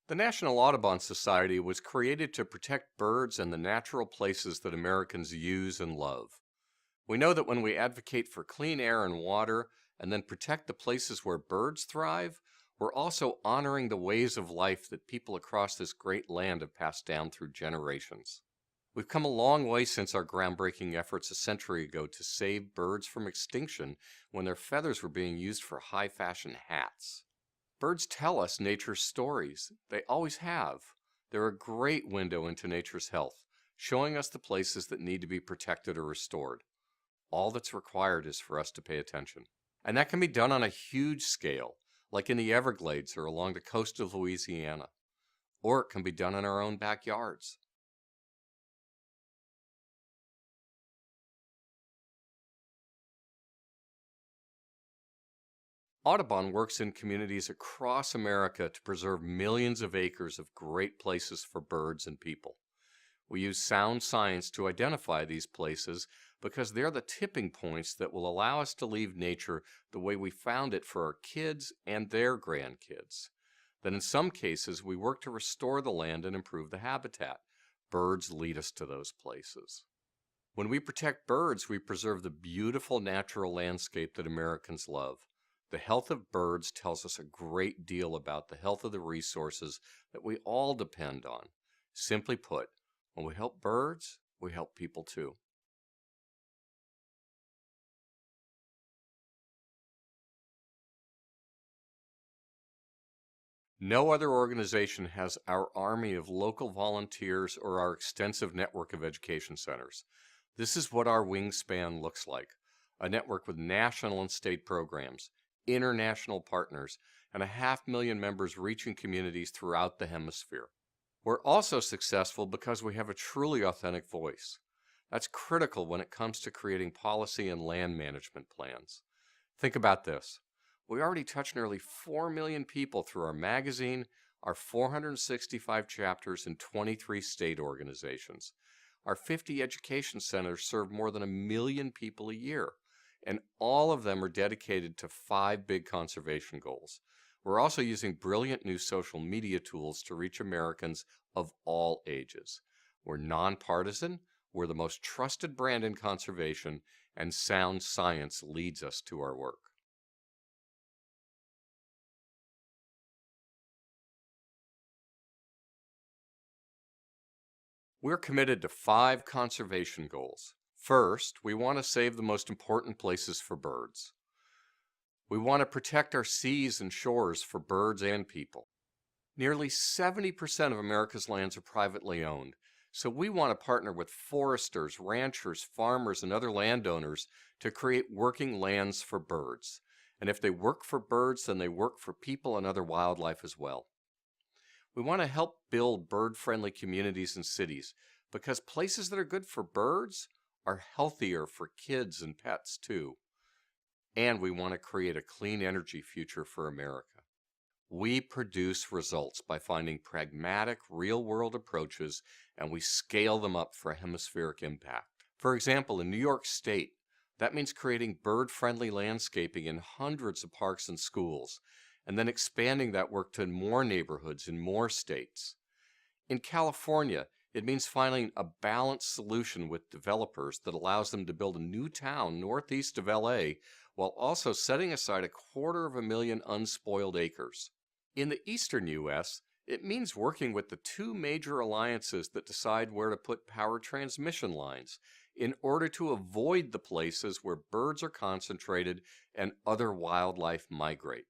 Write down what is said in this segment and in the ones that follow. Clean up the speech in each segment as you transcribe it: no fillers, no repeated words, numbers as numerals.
The National Audubon Society was created to protect birds and the natural places that Americans use and love. We know that when we advocate for clean air and water and then protect the places where birds thrive, we're also honoring the ways of life that people across this great land have passed down through generations. We've come a long way since our groundbreaking efforts a century ago to save birds from extinction when their feathers were being used for high fashion hats. Birds tell us nature's stories. They always have. They're a great window into nature's health, showing us the places that need to be protected or restored. All that's required is for us to pay attention. And that can be done on a huge scale, like in the Everglades or along the coast of Louisiana. Or it can be done in our own backyards. Audubon works in communities across America to preserve millions of acres of great places for birds and people. We use sound science to identify these places because they're the tipping points that will allow us to leave nature the way we found it for our kids and their grandkids. Then in some cases, we work to restore the land and improve the habitat. Birds lead us to those places. When we protect birds, we preserve the beautiful natural landscape that Americans love. The health of birds tells us a great deal about the health of the resources that we all depend on. Simply put, when we help birds, we help people too. No other organization has our army of local volunteers or our extensive network of education centers. This is what our wingspan looks like: a network with national and state programs, international partners, and 500,000 members reaching communities throughout the hemisphere. We're also successful because we have a truly authentic voice. That's critical when it comes to creating policy and land management plans. Think about this. We already touch nearly 4 million people through our magazine, our 465 chapters in 23 state organizations. Our 50 education centers serve more than 1 million people a year, and all of them are dedicated to 5 big conservation goals. We're also using brilliant new social media tools to reach Americans of all ages. We're nonpartisan, we're the most trusted brand in conservation, and sound science leads us to our work. We're committed to 5 conservation goals. First, we want to save the most important places for birds. We want to protect our seas and shores for birds and people. Nearly 70% of America's lands are privately owned, so we want to partner with foresters, ranchers, farmers, and other landowners to create working lands for birds. And if they work for birds, then they work for people and other wildlife as well. We want to help build bird-friendly communities and cities because places that are good for birds are healthier for kids and pets too. And we want to create a clean energy future for America. We produce results by finding pragmatic, real-world approaches, and we scale them up for a hemispheric impact. For example, in New York State, that means creating bird-friendly landscaping in hundreds of parks and schools, and then expanding that work to more neighborhoods in more states. In California, it means finding a balanced solution with developers that allows them to build a new town northeast of LA while also setting aside 250,000 unspoiled acres. In the eastern U.S., it means working with the 2 major alliances that decide where to put power transmission lines in order to avoid the places where birds are concentrated and other wildlife migrate.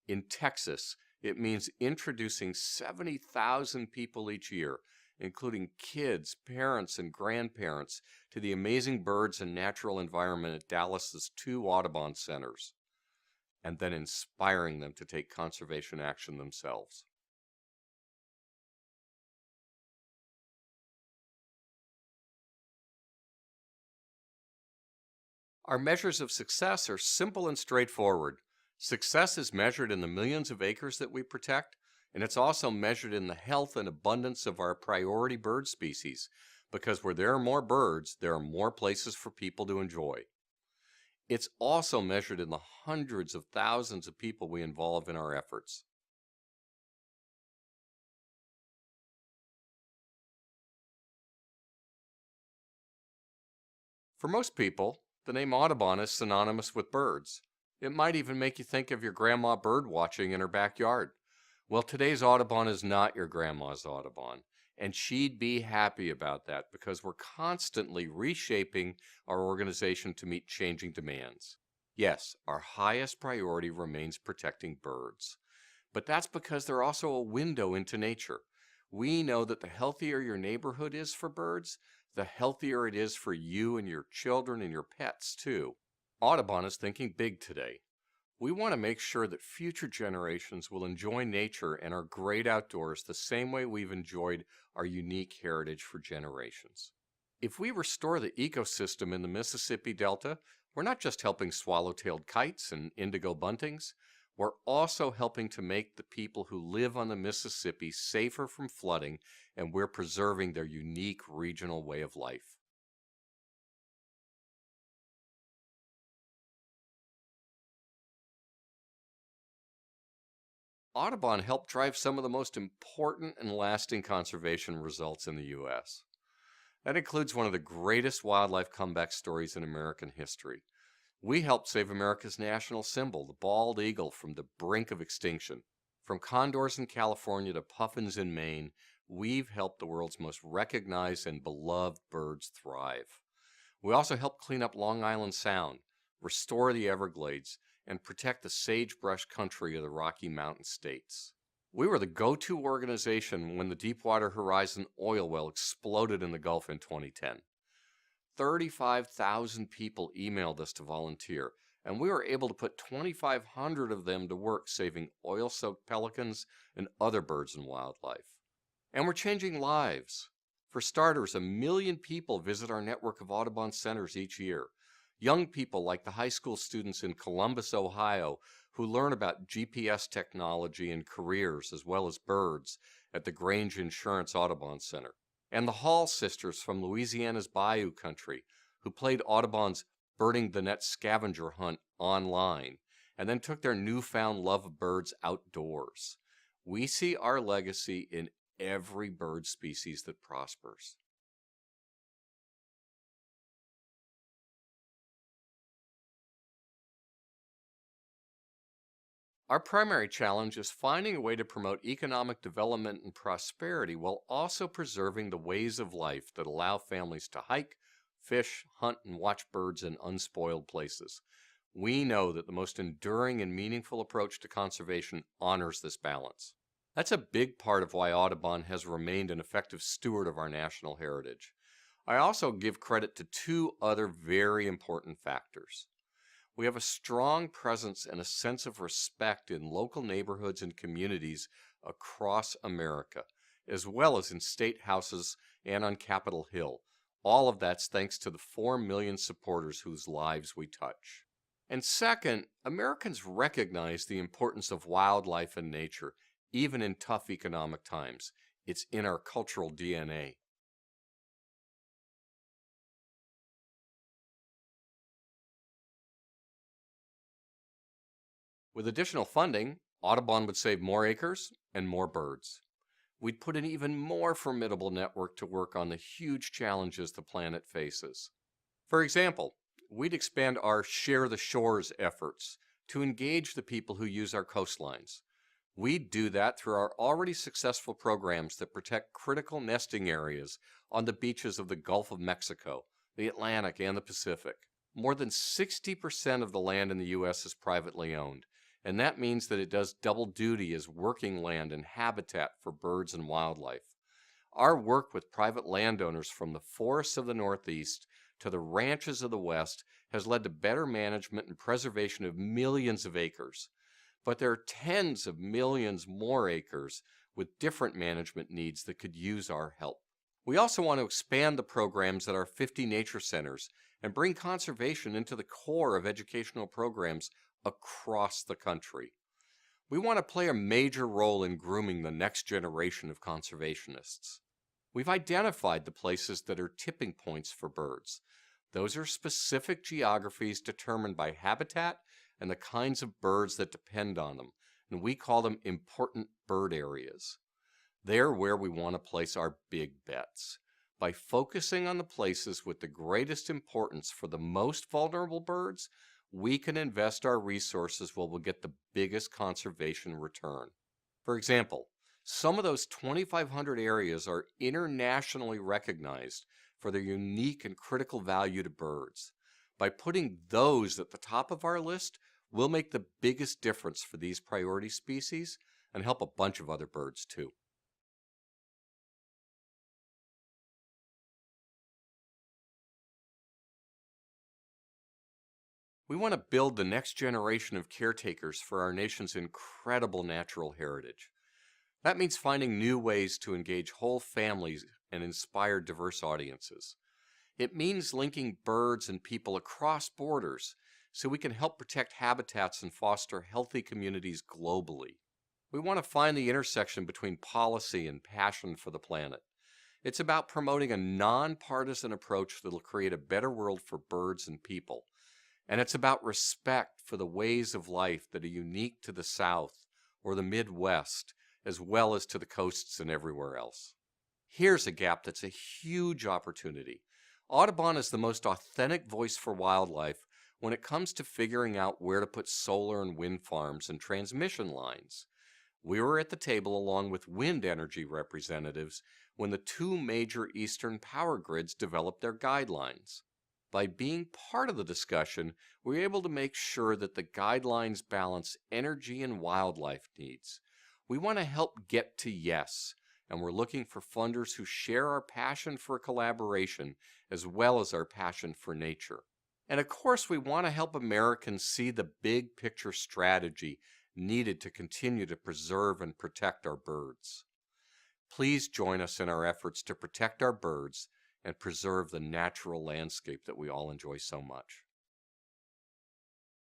In Texas, it means introducing 70,000 people each year, including kids, parents, and grandparents, to the amazing birds and natural environment at Dallas's 2 Audubon centers, and then inspiring them to take conservation action themselves. Our measures of success are simple and straightforward. Success is measured in the millions of acres that we protect, and it's also measured in the health and abundance of our priority bird species, because where there are more birds, there are more places for people to enjoy. It's also measured in the hundreds of thousands of people we involve in our efforts. For most people, the name Audubon is synonymous with birds. It might even make you think of your grandma bird watching in her backyard. Well, today's Audubon is not your grandma's Audubon, and she'd be happy about that because we're constantly reshaping our organization to meet changing demands. Yes, our highest priority remains protecting birds, but that's because they're also a window into nature. We know that the healthier your neighborhood is for birds, the healthier it is for you and your children and your pets too. Audubon is thinking big today. We want to make sure that future generations will enjoy nature and our great outdoors the same way we've enjoyed our unique heritage for generations. If we restore the ecosystem in the Mississippi Delta, we're not just helping swallow-tailed kites and indigo buntings, we're also helping to make the people who live on the Mississippi safer from flooding, and we're preserving their unique regional way of life. Audubon helped drive some of the most important and lasting conservation results in the U.S. That includes one of the greatest wildlife comeback stories in American history. We helped save America's national symbol, the bald eagle, from the brink of extinction. From condors in California to puffins in Maine, we've helped the world's most recognized and beloved birds thrive. We also helped clean up Long Island Sound, restore the Everglades, and protect the sagebrush country of the Rocky Mountain states. We were the go-to organization when the Deepwater Horizon oil well exploded in the Gulf in 2010. 35,000 people emailed us to volunteer, and we were able to put 2,500 of them to work saving oil-soaked pelicans and other birds and wildlife. And we're changing lives. For starters, 1 million people visit our network of Audubon centers each year. Young people like the high school students in Columbus, Ohio, who learn about GPS technology and careers as well as birds at the Grange Insurance Audubon Center. And the Hall sisters from Louisiana's Bayou Country, who played Audubon's Birding the Net scavenger hunt online, and then took their newfound love of birds outdoors. We see our legacy in every bird species that prospers. Our primary challenge is finding a way to promote economic development and prosperity while also preserving the ways of life that allow families to hike, fish, hunt, and watch birds in unspoiled places. We know that the most enduring and meaningful approach to conservation honors this balance. That's a big part of why Audubon has remained an effective steward of our national heritage. I also give credit to two other very important factors. We have a strong presence and a sense of respect in local neighborhoods and communities across America, as well as in state houses and on Capitol Hill. All of that's thanks to the 4 million supporters whose lives we touch. And second, Americans recognize the importance of wildlife and nature, even in tough economic times. It's in our cultural DNA. With additional funding, Audubon would save more acres and more birds. We'd put an even more formidable network to work on the huge challenges the planet faces. For example, we'd expand our Share the Shores efforts to engage the people who use our coastlines. We'd do that through our already successful programs that protect critical nesting areas on the beaches of the Gulf of Mexico, the Atlantic, and the Pacific. More than 60% of the land in the U.S. is privately owned, and that means that it does double duty as working land and habitat for birds and wildlife. Our work with private landowners from the forests of the Northeast to the ranches of the West has led to better management and preservation of millions of acres. But there are tens of millions more acres with different management needs that could use our help. We also want to expand the programs at our 50 nature centers and bring conservation into the core of educational programs across the country. We want to play a major role in grooming the next generation of conservationists. We've identified the places that are tipping points for birds. Those are specific geographies determined by habitat and the kinds of birds that depend on them, and we call them important bird areas. They're where we want to place our big bets. By focusing on the places with the greatest importance for the most vulnerable birds, we can invest our resources where we'll get the biggest conservation return. For example, some of those 2,500 areas are internationally recognized for their unique and critical value to birds. By putting those at the top of our list, we'll make the biggest difference for these priority species and help a bunch of other birds too. We want to build the next generation of caretakers for our nation's incredible natural heritage. That means finding new ways to engage whole families and inspire diverse audiences. It means linking birds and people across borders so we can help protect habitats and foster healthy communities globally. We want to find the intersection between policy and passion for the planet. It's about promoting a nonpartisan approach that will create a better world for birds and people. And it's about respect for the ways of life that are unique to the South or the Midwest, as well as to the coasts and everywhere else. Here's a gap that's a huge opportunity. Audubon is the most authentic voice for wildlife when it comes to figuring out where to put solar and wind farms and transmission lines. We were at the table along with wind energy representatives when the two major eastern power grids developed their guidelines. By being part of the discussion, we're able to make sure that the guidelines balance energy and wildlife needs. We want to help get to yes, and we're looking for funders who share our passion for collaboration as well as our passion for nature. And of course, we want to help Americans see the big picture strategy needed to continue to preserve and protect our birds. Please join us in our efforts to protect our birds and preserve the natural landscape that we all enjoy so much.